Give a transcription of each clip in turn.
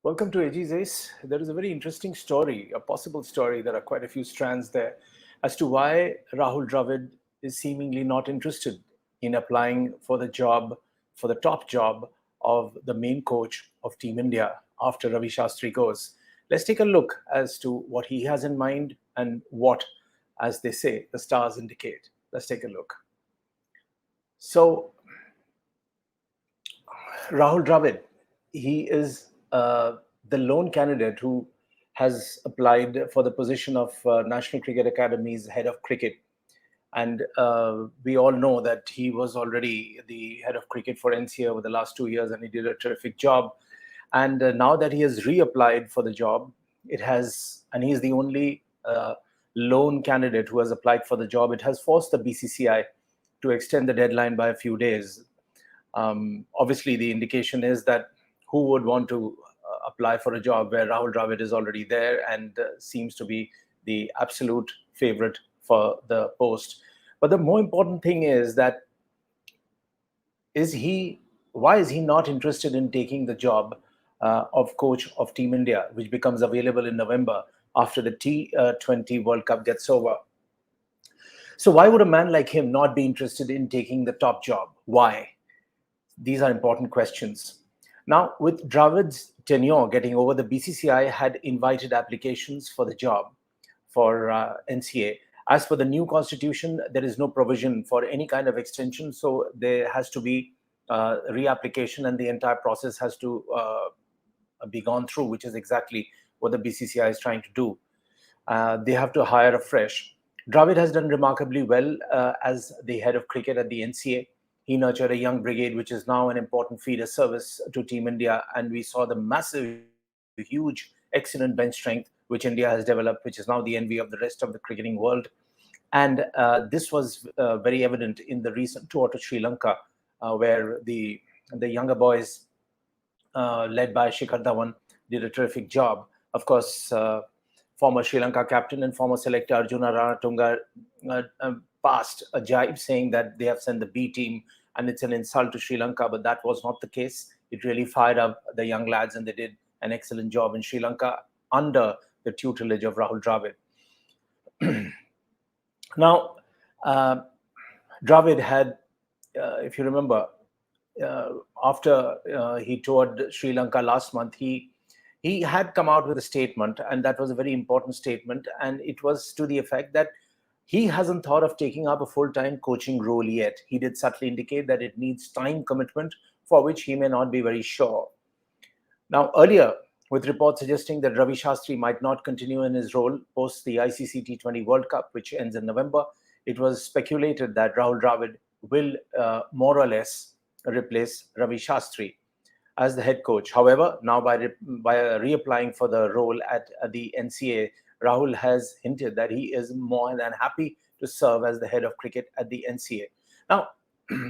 Welcome to AG's Ace. There is a very interesting story, a possible story. There are quite a few strands there as to why Rahul Dravid is seemingly not interested in applying for the job, for the top job of the main coach of Team India after Ravi Shastri goes. Let's take a look as to what he has in mind and what, as they say, the stars indicate. Let's take a look. So, Rahul Dravid, he is the lone candidate who has applied for the position of National Cricket Academy's head of cricket. And we all know that he was already the head of cricket for NCA over the last 2 years, and he did a terrific job. And now that he has reapplied for the job, and he is the only lone candidate who has applied for the job. It has forced the BCCI to extend the deadline by a few days. Obviously, the indication is that who would want to apply for a job where Rahul Dravid is already there and seems to be the absolute favorite for the post. But the more important thing is that why is he not interested in taking the job of coach of Team India, which becomes available in November after the T20 World Cup gets over? So why would a man like him not be interested in taking the top job? Why? These are important questions. Now, with Dravid's tenure getting over, the BCCI had invited applications for the job for NCA. As per the new constitution, there is no provision for any kind of extension, so there has to be reapplication, and the entire process has to be gone through, which is exactly what the BCCI is trying to do. They have to hire afresh. Dravid has done remarkably well as the head of cricket at the NCA. He nurtured a young brigade, which is now an important feeder service to Team India. And we saw the massive, huge, excellent bench strength, which India has developed, which is now the envy of the rest of the cricketing world. And this was very evident in the recent tour to Sri Lanka, where the younger boys, led by Shikhar Dhawan, did a terrific job. Of course, former Sri Lanka captain and former selector Arjuna Ranatunga passed a jibe saying that they have sent the B team and it's an insult to Sri Lanka, but that was not the case. It really fired up the young lads, and they did an excellent job in Sri Lanka under the tutelage of Rahul Dravid. Now, Dravid had, if you remember, after he toured Sri Lanka last month, he had come out with a statement, and that was a very important statement, and it was to the effect that he hasn't thought of taking up a full-time coaching role yet. He did subtly indicate that it needs time commitment, for which he may not be very sure. Now, earlier, with reports suggesting that Ravi Shastri might not continue in his role post the ICC T20 World Cup, which ends in November, it was speculated that Rahul Dravid will more or less replace Ravi Shastri as the head coach. However, now by reapplying for the role at the NCA, Rahul has hinted that he is more than happy to serve as the head of cricket at the NCA. Now,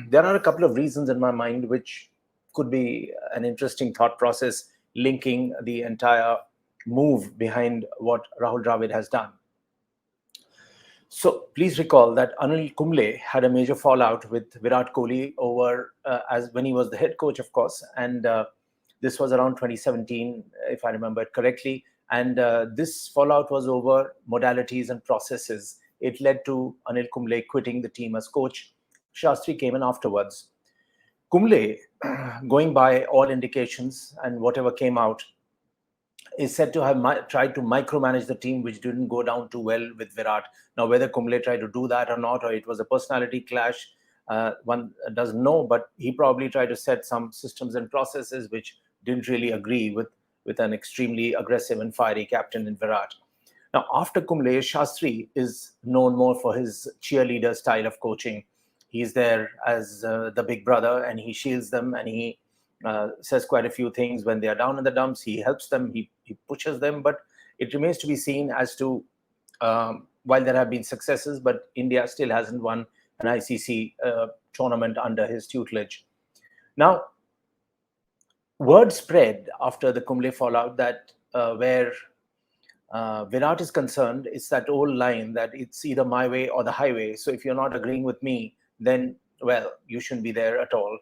there are a couple of reasons in my mind which could be an interesting thought process linking the entire move behind what Rahul Dravid has done. So please recall that Anil Kumble had a major fallout with Virat Kohli over as when he was the head coach, of course, and this was around 2017, if I remember it correctly. And this fallout was over modalities and processes. It led to Anil Kumble quitting the team as coach. Shastri came in afterwards. Kumble, going by all indications and whatever came out, is said to have tried to micromanage the team, which didn't go down too well with Virat. Now, whether Kumble tried to do that or not, or it was a personality clash, one doesn't know, but he probably tried to set some systems and processes which didn't really agree with an extremely aggressive and fiery captain in Virat. Now, after Kumble, Shastri is known more for his cheerleader style of coaching. He's there as the big brother, and he shields them, and he says quite a few things when they are down in the dumps. He helps them, he pushes them, but it remains to be seen as to, while there have been successes, but India still hasn't won an ICC tournament under his tutelage. Now, word spread after the Kumble fallout that where Virat is concerned, it's that old line that it's either my way or the highway. So if you're not agreeing with me, then, well, you shouldn't be there at all.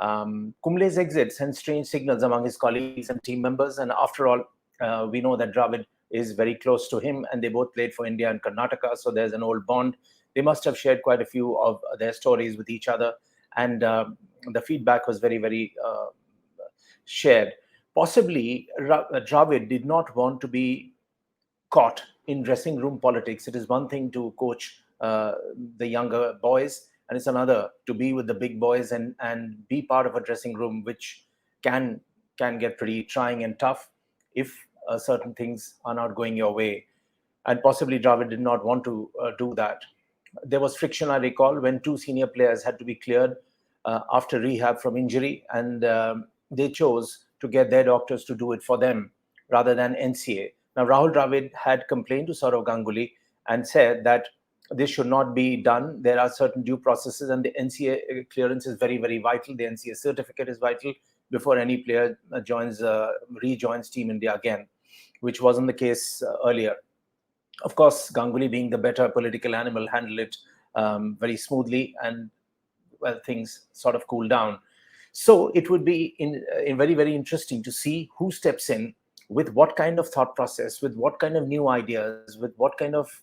Kumble's exit sent strange signals among his colleagues and team members. And after all, we know that Dravid is very close to him, and they both played for India and Karnataka. So there's an old bond. They must have shared quite a few of their stories with each other. And the feedback was very, very shared. Possibly, Dravid did not want to be caught in dressing room politics. It is one thing to coach the younger boys, and it's another to be with the big boys and be part of a dressing room, which can get pretty trying and tough if certain things are not going your way. And possibly Dravid did not want to do that. There was friction, I recall, when two senior players had to be cleared after rehab from injury, and they chose to get their doctors to do it for them rather than NCA. Now, Rahul Dravid had complained to Saurav Ganguly and said that this should not be done. There are certain due processes, and the NCA clearance is very, very vital. The NCA certificate is vital before any player rejoins Team India again, which wasn't the case earlier. Of course, Ganguly, being the better political animal, handled it very smoothly, and well, things sort of cooled down. So it would be very, very interesting to see who steps in with what kind of thought process, with what kind of new ideas, with what kind of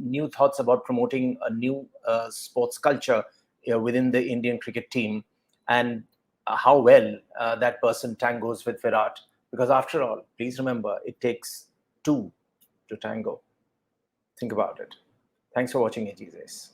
new thoughts about promoting a new sports culture within the Indian cricket team, and how well that person tangos with Virat. Because after all, please remember, it takes two to tango. Think about it. Thanks for watching AGZs.